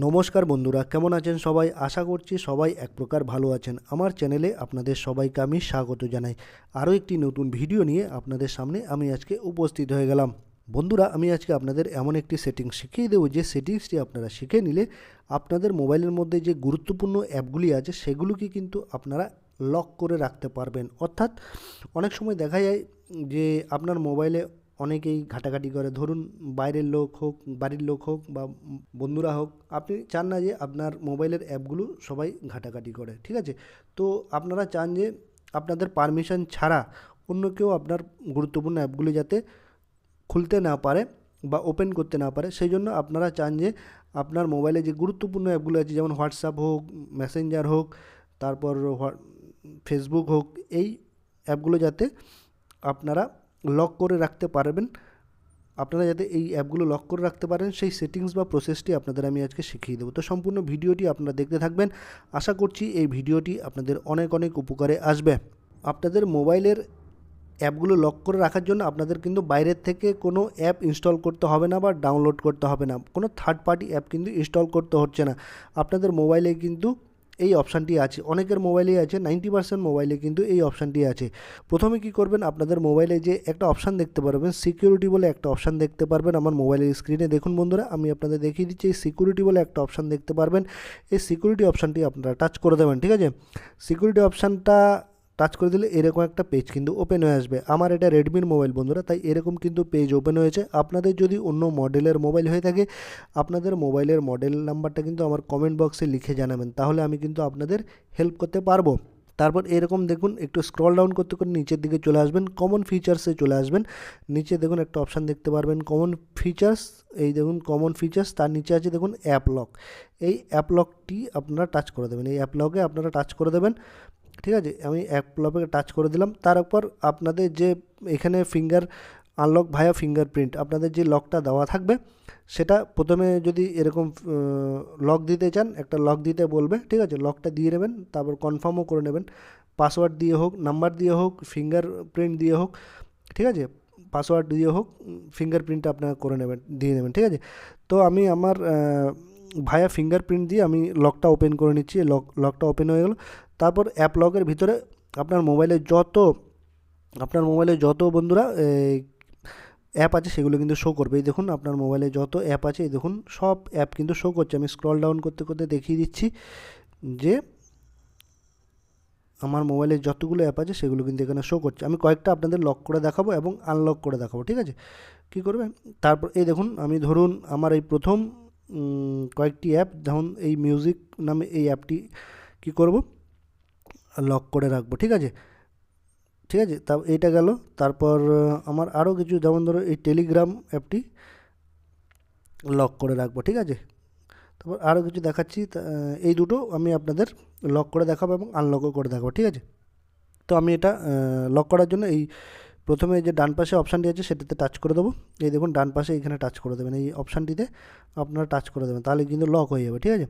নমস্কার বন্ধুরা, কেমন আছেন সবাই? আশা করছি সবাই এক প্রকার ভালো আছেন। আমার চ্যানেলে আপনাদের সবাইকে আমি স্বাগত জানাই। আরও একটি নতুন ভিডিও নিয়ে আপনাদের সামনে আমি আজকে উপস্থিত হয়ে গেলাম। বন্ধুরা, আমি আজকে আপনাদের এমন একটি সেটিংস শিখিয়ে দেবো যে সেটিংসটি আপনারা শিখে নিলে আপনাদের মোবাইলের মধ্যে যে গুরুত্বপূর্ণ অ্যাপগুলি আছে সেগুলোকে কিন্তু আপনারা লক করে রাখতে পারবেন। অর্থাৎ অনেক সময় দেখা যায় যে আপনার মোবাইলে অনেকেই ঘাটাঘাটি করে, ধরুন বাইরের লোক হোক, বাড়ির লোক হোক বা বন্ধুরা হোক, আপনি চান না যে আপনার মোবাইলের অ্যাপগুলো সবাই ঘাটাঘাটি করে, ঠিক আছে? তো আপনারা চান যে আপনাদের পারমিশন ছাড়া অন্য কেউ আপনার গুরুত্বপূর্ণ অ্যাপগুলি যাতে খুলতে না পারে বা ওপেন করতে না পারে, সেই জন্য আপনারা চান যে আপনার মোবাইলে যে গুরুত্বপূর্ণ অ্যাপগুলো আছে, যেমন হোয়াটসঅ্যাপ হোক, মেসেঞ্জার হোক, তারপর ফেসবুক হোক, এই অ্যাপগুলো যাতে আপনারা লক করে রাখতে পারবেন। আপনারা যাতে এই অ্যাপগুলো লক করে রাখতে পারেন সেই সেটিংস বা প্রসেসটি আপনাদের আমি আজকে শিখিয়ে দেবো। তো সম্পূর্ণ ভিডিওটি আপনারা দেখতে থাকবেন। আশা করছি এই ভিডিওটি আপনাদের অনেক অনেক উপকারে আসবে। আপনাদের মোবাইলের অ্যাপগুলো লক করে রাখার জন্য আপনাদের কিন্তু বাইরের থেকে কোনো অ্যাপ ইনস্টল করতে হবে না বা ডাউনলোড করতে হবে না। কোনো থার্ড পার্টি অ্যাপ কিন্তু ইনস্টল করতে হচ্ছে না। আপনাদের মোবাইলে কিন্তু এই অপশানটি আছে, অনেকের মোবাইলেই আছে, 90% মোবাইলে কিন্তু এই অপশানটি আছে। প্রথমে কি করবেন, আপনাদের মোবাইলে যে একটা অপশান দেখতে পারবেন, সিকিউরিটি বলে একটা অপশান দেখতে পারবেন। আমার মোবাইলের স্ক্রিনে দেখুন বন্ধুরা, আমি আপনাদের দেখিয়ে দিচ্ছি। এই সিকিউরিটি বলে একটা অপশান দেখতে পারবেন। এই সিকিউরিটি অপশানটি আপনারা টাচ করে দেবেন, ঠিক আছে? সিকিউরিটি অপশানটা টাচ করে দিলে এরকম একটা পেজ কিন্তু ওপেন হয়ে আসবে। আমার এটা রেডমির মোবাইল বন্ধুরা, তাই এরকম কিন্তু পেজ ওপেন হয়েছে। আপনাদের যদি অন্য মডেলের মোবাইল হয়ে থাকে, আপনাদের মোবাইলের মডেল নাম্বারটা কিন্তু আমার কমেন্ট বক্সে লিখে জানাবেন, তাহলে আমি কিন্তু আপনাদের হেল্প করতে পারবো। তারপর এরকম দেখুন, একটু স্ক্রল ডাউন করতে করে নিচের দিকে চলে আসবেন, কমন ফিচার্সে চলে আসবেন। নিচে দেখুন একটা অপশান দেখতে পারবেন কমন ফিচার্স। এই দেখুন কমন ফিচার্স, তার নিচে আছে দেখুন অ্যাপ লক। এই অ্যাপ লকটি আপনারা টাচ করে দেবেন, এই অ্যাপ লকে আপনারা টাচ করে দেবেন, ঠিক আছে? আমি অ্যাপ লকে টাচ করে দিলাম। তারপর আপনাদের যে এখানে ফিঙ্গার আনলক ভায়া ফিঙ্গারপ্রিন্ট, আপনাদের যে লকটা দেওয়া থাকবে সেটা প্রথমে যদি এরকম লক দিতে চান, একটা লক দিতে বলবে, ঠিক আছে? লকটা দিয়ে নেবেন, তারপর কনফার্মও করে নেবেন। পাসওয়ার্ড দিয়ে হোক, নাম্বার দিয়ে হোক, ফিঙ্গারপ্রিন্ট দিয়ে হোক, ঠিক আছে? পাসওয়ার্ড দিয়ে হোক, ফিঙ্গারপ্রিন্টটা আপনারা করে নেবেন, দিয়ে নেবেন, ঠিক আছে? তো আমি আমার ভায়া ফিঙ্গারপ্রিন্ট দিয়ে আমি লকটা ওপেন করে নিচ্ছি। লকটা ওপেন হয়ে গেল। তারপর অ্যাপ লকের ভিতরে আপনার মোবাইলে যত বন্ধুরা অ্যাপ আছে সেগুলো কিন্তু শো করবে। এই দেখুন আপনার মোবাইলে যত অ্যাপ আছে, এই দেখুন সব অ্যাপ কিন্তু শো করছে। আমি স্ক্রল ডাউন করতে করতে দেখিয়ে দিচ্ছি যে আমার মোবাইলে যতগুলো অ্যাপ আছে সেগুলো কিন্তু এখানে শো করছে। আমি কয়েকটা আপনাদের লক করে দেখাবো এবং আনলক করে দেখাবো, ঠিক আছে? কী করবে, তারপর এই দেখুন আমি ধরুন আমার এই প্রথম কয়েকটি অ্যাপ, যেমন এই মিউজিক নামে এই অ্যাপটি কী করব, লক করে রাখবো, ঠিক আছে? ঠিক আছে, তা এইটা গেল। তারপর আমার আরও কিছু, যেমন ধরো এই টেলিগ্রাম অ্যাপটি লক করে রাখবো, ঠিক আছে? তারপর আরও কিছু দেখাচ্ছি, এই দুটো আমি আপনাদের লক করে দেখাবো এবং আনলকও করে দেখাবো, ঠিক আছে? তো আমি এটা লক করার জন্য এই প্রথমে যে ডান পাশে অপশানটি আছে সেটাতে টাচ করে দেবো। এই দেখুন ডান পাশে এখানে টাচ করে দেবেন, এই অপশানটিতে আপনারা টাচ করে দেবেন, তাহলে কিন্তু লক হয়ে যাবে, ঠিক আছে?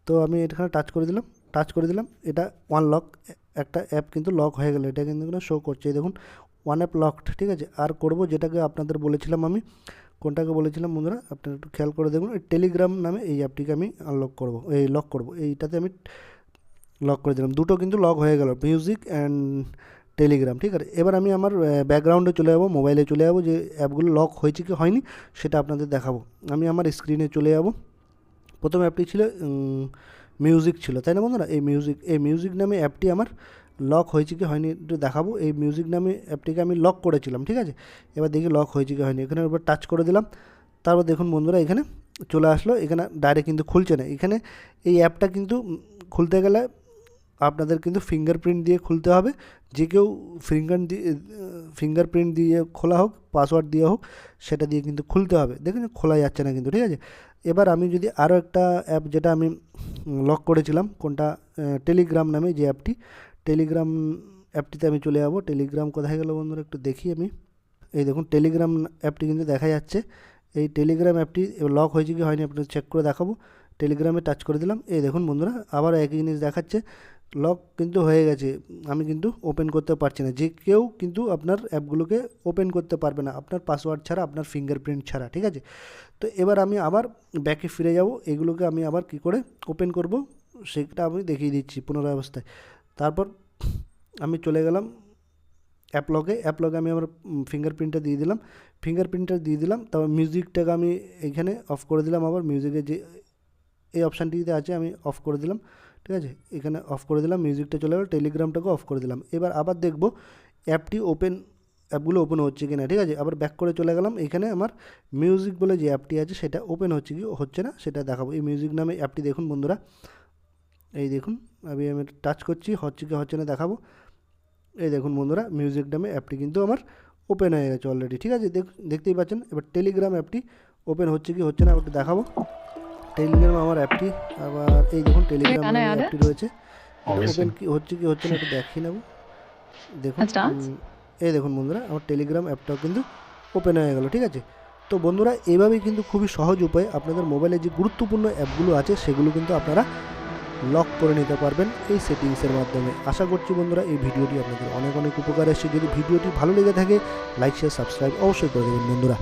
তো আমি এখানে টাচ করে দিলাম, এটা ওয়ান লক, একটা অ্যাপ কিন্তু লক হয়ে গেল, এটা কিন্তু শো করছে। এই দেখুন ওয়ান অ্যাপ লকড, ঠিক আছে? আর করব যেটাকে আপনাদের বলেছিলাম, আমি কোনটাকে বলেছিলাম বন্ধুরা, আপনারা একটু খেয়াল করে দেখুন, এই টেলিগ্রাম নামে এই অ্যাপটিকে আমি লক করব, এইটাতে আমি লক করে দিলাম। দুটো কিন্তু লক হয়ে গেল, মিউজিক অ্যান্ড টেলিগ্রাম, ঠিক আছে? এবার আমি আমার ব্যাকগ্রাউন্ডে চলে যাবো, মোবাইলে চলে যাবো, যে অ্যাপগুলো লক হয়েছে কি হয়নি সেটা আপনাদের দেখাবো। আমি আমার স্ক্রিনে চলে যাব। প্রথম অ্যাপটি ছিল মিউজিক ছিল, তাই না বন্ধুরা? এই মিউজিক নামে অ্যাপটি আমার লক হয়েছে কি হয়নি একটু দেখাবো। এই মিউজিক নামে অ্যাপটিকে আমি লক করেছিলাম, ঠিক আছে? এবার দেখি লক হয়েছে কি হয়নি, এখানে উপর টাচ করে দিলাম। তারপর দেখুন বন্ধুরা এখানে চলে আসলো, এখানে ডাইরেক্ট কিন্তু খুলছে না। এখানে এই অ্যাপটা কিন্তু খুলতে গেলে আপনাদের কিন্তু ফিঙ্গারপ্রিন্ট দিয়ে খুলতে হবে। যে কেউ ফিঙ্গারপ্রিন্ট দিয়ে খোলা হোক, পাসওয়ার্ড দিয়ে হোক, সেটা দিয়ে কিন্তু খুলতে হবে। দেখুন খোলা যাচ্ছে না কিন্তু, ঠিক আছে? এবার আমি যদি আরও একটা অ্যাপ, যেটা আমি লক করেছিলাম, কোনটা, টেলিগ্রাম নামে যে অ্যাপটি, টেলিগ্রাম অ্যাপটিতে আমি চলে যাব। টেলিগ্রাম কোথায় গেল বন্ধুরা, একটু দেখি আমি। এই দেখুন টেলিগ্রাম অ্যাপটি কিন্তু দেখা যাচ্ছে। এই টেলিগ্রাম অ্যাপটি লক হয়েছে কি হয়নি আপনাদের চেক করে দেখাবো। টেলিগ্রামে টাচ করে দিলাম, এই দেখুন বন্ধুরা আবার একই জিনিস দেখাচ্ছে, লক কিন্তু হয়ে গেছে, আমি কিন্তু ওপেন করতে পারছি না। যে কেউ কিন্তু আপনার অ্যাপগুলোকে ওপেন করতে পারবে না আপনার পাসওয়ার্ড ছাড়া, আপনার ফিঙ্গারপ্রিন্ট ছাড়া, ঠিক আছে। তো এবার আমি আবার ব্যাকে ফিরে যাব, এগুলোকে আমি আবার কি করে ওপেন করব সেটা আমি দেখিয়ে দিচ্ছি পুনরায় অবস্থায়। তারপর আমি চলে গেলাম অ্যাপ লগে আমি আমার ফিঙ্গারপ্রিন্টটা দিয়ে দিলাম। তারপর মিউজিকটাকে আমি এখানে অফ করে দিলাম, আবার মিউজিকের যে এই অপশানটিতে আছে আমি অফ করে দিলাম, ঠিক আছে। এখানে অফ করে দিলাম, মিউজিকটা চলে গেল, টেলিগ্রামটাকে অফ করে দিলাম। এবার আবার দেখব অ্যাপগুলো ওপেন হচ্ছে কি না, ঠিক আছে। আবার ব্যাক করে চলে গেলাম, এখানে আমার মিউজিক বলে যে অ্যাপটি আছে সেটা ওপেন হচ্ছে কি হচ্ছে না সেটা দেখাবো। এই মিউজিক নামে অ্যাপটি দেখুন বন্ধুরা, এই দেখুন আমি টাচ করছি, হচ্ছে কি হচ্ছে না দেখাবো। এই দেখুন বন্ধুরা, মিউজিক নামে অ্যাপটি কিন্তু আমার ওপেন হয়ে গেছে অলরেডি, ঠিক আছে। দেখতেই পাচ্ছেন। এবার টেলিগ্রাম অ্যাপটি ওপেন হচ্ছে কি হচ্ছে না ওটা দেখাবো। টেলিগ্রাম আমার অ্যাপটি, আবার এই দেখুন টেলিগ্রাম নামে অ্যাপটি রয়েছে, ওপেন কি হচ্ছে না এটা দেখিয়ে নেব। দেখুন এই দেখুন বন্ধুরা, আমার টেলিগ্রাম অ্যাপটাও কিন্তু ওপেন হয়ে গেল, ঠিক আছে। তো বন্ধুরা, এইভাবেই কিন্তু খুবই সহজ উপায়ে আপনাদের মোবাইলে যে গুরুত্বপূর্ণ অ্যাপগুলো আছে সেগুলো কিন্তু আপনারা লক করে নিতে পারবেন এই সেটিংসের মাধ্যমে। আশা করছি বন্ধুরা এই ভিডিওটি আপনাদের অনেক অনেক উপকার এসেছে। যদি ভিডিওটি ভালো লেগে থাকে লাইক শেয়ার সাবস্ক্রাইব অবশ্যই করে দেবেন বন্ধুরা।